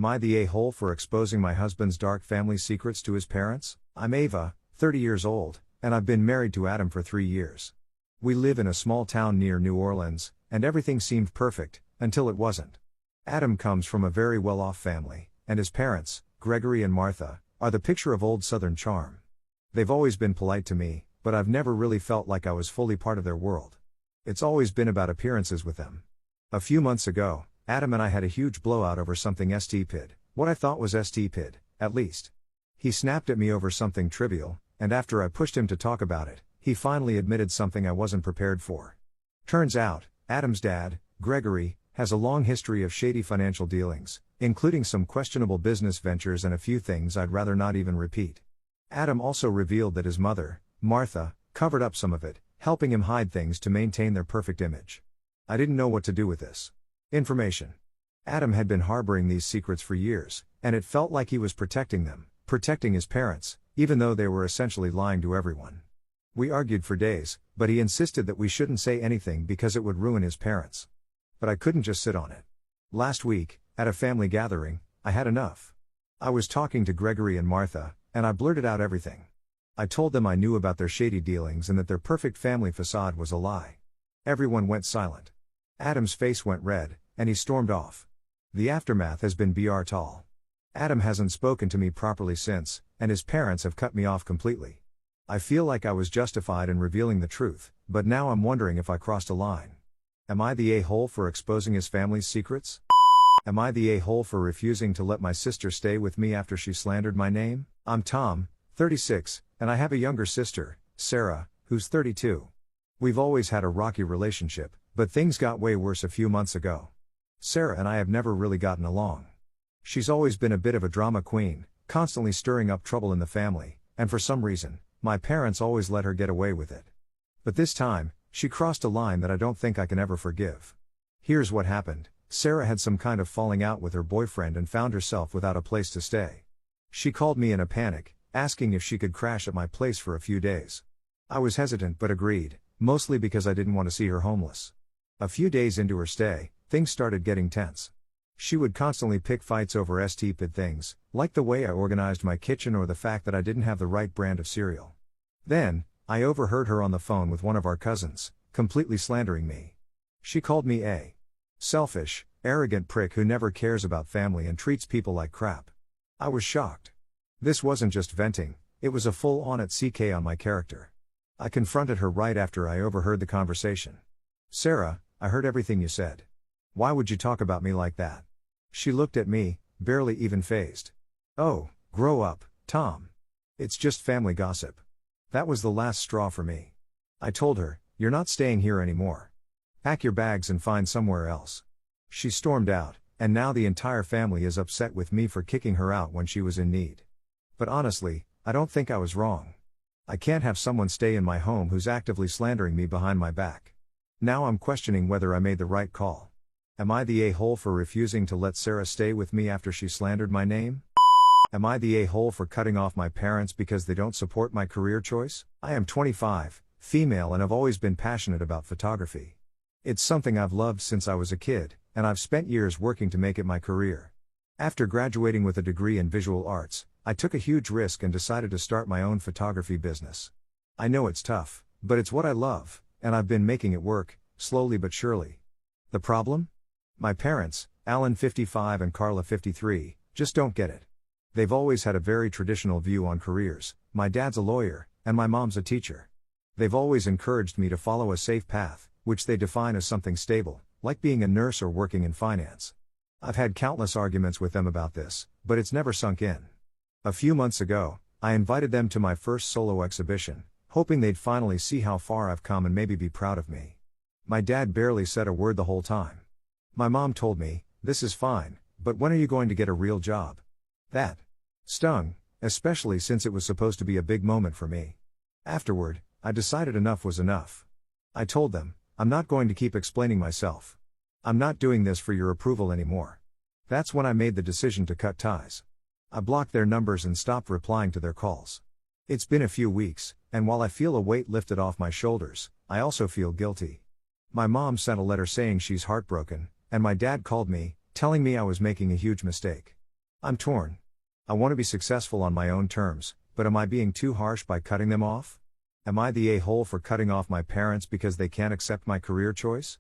I the a-hole for exposing my husband's dark family secrets to his parents? I'm Ava, 30 years old, and I've been married to Adam for 3 years. We live in a small town near New Orleans, and everything seemed perfect, until it wasn't. Adam comes from a very well-off family, and his parents, Gregory and Martha, are the picture of old Southern charm. They've always been polite to me, but I've never really felt like I was fully part of their world. It's always been about appearances with them. A few months ago, Adam and I had a huge blowout over something stupid, what I thought was stupid, at least. He snapped at me over something trivial, and after I pushed him to talk about it, he finally admitted something I wasn't prepared for. Turns out, Adam's dad, Gregory, has a long history of shady financial dealings, including some questionable business ventures and a few things I'd rather not even repeat. Adam also revealed that his mother, Martha, covered up some of it, helping him hide things to maintain their perfect image. I didn't know what to do with this information. Adam had been harboring these secrets for years, and it felt like he was protecting them, protecting his parents, even though they were essentially lying to everyone. We argued for days, but he insisted that we shouldn't say anything because it would ruin his parents. But I couldn't just sit on it. Last week, at a family gathering, I had enough. I was talking to Gregory and Martha, and I blurted out everything. I told them I knew about their shady dealings and that their perfect family facade was a lie. Everyone went silent. Adam's face went red, and he stormed off. The aftermath has been tall. Adam hasn't spoken to me properly since, and his parents have cut me off completely. I feel like I was justified in revealing the truth, but now I'm wondering if I crossed a line. Am I the a-hole for exposing his family's secrets? Am I the a-hole for refusing to let my sister stay with me after she slandered my name? I'm Tom, 36, and I have a younger sister, Sarah, who's 32. We've always had a rocky relationship, but things got way worse a few months ago. Sarah and I have never really gotten along. She's always been a bit of a drama queen, constantly stirring up trouble in the family, and for some reason, my parents always let her get away with it. But this time, she crossed a line that I don't think I can ever forgive. Here's what happened. Sarah had some kind of falling out with her boyfriend and found herself without a place to stay. She called me in a panic, asking if she could crash at my place for a few days. I was hesitant but agreed, mostly because I didn't want to see her homeless. A few days into her stay, things started getting tense. She would constantly pick fights over stupid things, like the way I organized my kitchen or the fact that I didn't have the right brand of cereal. Then, I overheard her on the phone with one of our cousins, completely slandering me. She called me a selfish, arrogant prick who never cares about family and treats people like crap. I was shocked. This wasn't just venting, it was a full-on attack on my character. I confronted her right after I overheard the conversation. Sarah, I heard everything you said. Why would you talk about me like that? She looked at me, barely even fazed. Oh, grow up, Tom. It's just family gossip. That was the last straw for me. I told her, you're not staying here anymore. Pack your bags and find somewhere else. She stormed out, and now the entire family is upset with me for kicking her out when she was in need. But honestly, I don't think I was wrong. I can't have someone stay in my home who's actively slandering me behind my back. Now I'm questioning whether I made the right call. Am I the a-hole for refusing to let Sarah stay with me after she slandered my name? Am I the a-hole for cutting off my parents because they don't support my career choice? I am 25, female, and have always been passionate about photography. It's something I've loved since I was a kid, and I've spent years working to make it my career. After graduating with a degree in visual arts, I took a huge risk and decided to start my own photography business. I know it's tough, but it's what I love, and I've been making it work, slowly but surely. The problem? My parents, Alan 55 and Carla 53, just don't get it. They've always had a very traditional view on careers. My dad's a lawyer, and my mom's a teacher. They've always encouraged me to follow a safe path, which they define as something stable, like being a nurse or working in finance. I've had countless arguments with them about this, but it's never sunk in. A few months ago, I invited them to my first solo exhibition, hoping they'd finally see how far I've come and maybe be proud of me. My dad barely said a word the whole time. My mom told me, "This is fine, but when are you going to get a real job?" That stung, especially since it was supposed to be a big moment for me. Afterward, I decided enough was enough. I told them, I'm not going to keep explaining myself. I'm not doing this for your approval anymore. That's when I made the decision to cut ties. I blocked their numbers and stopped replying to their calls. It's been a few weeks, and while I feel a weight lifted off my shoulders, I also feel guilty. My mom sent a letter saying she's heartbroken, and my dad called me, telling me I was making a huge mistake. I'm torn. I want to be successful on my own terms, but am I being too harsh by cutting them off? Am I the a-hole for cutting off my parents because they can't accept my career choice?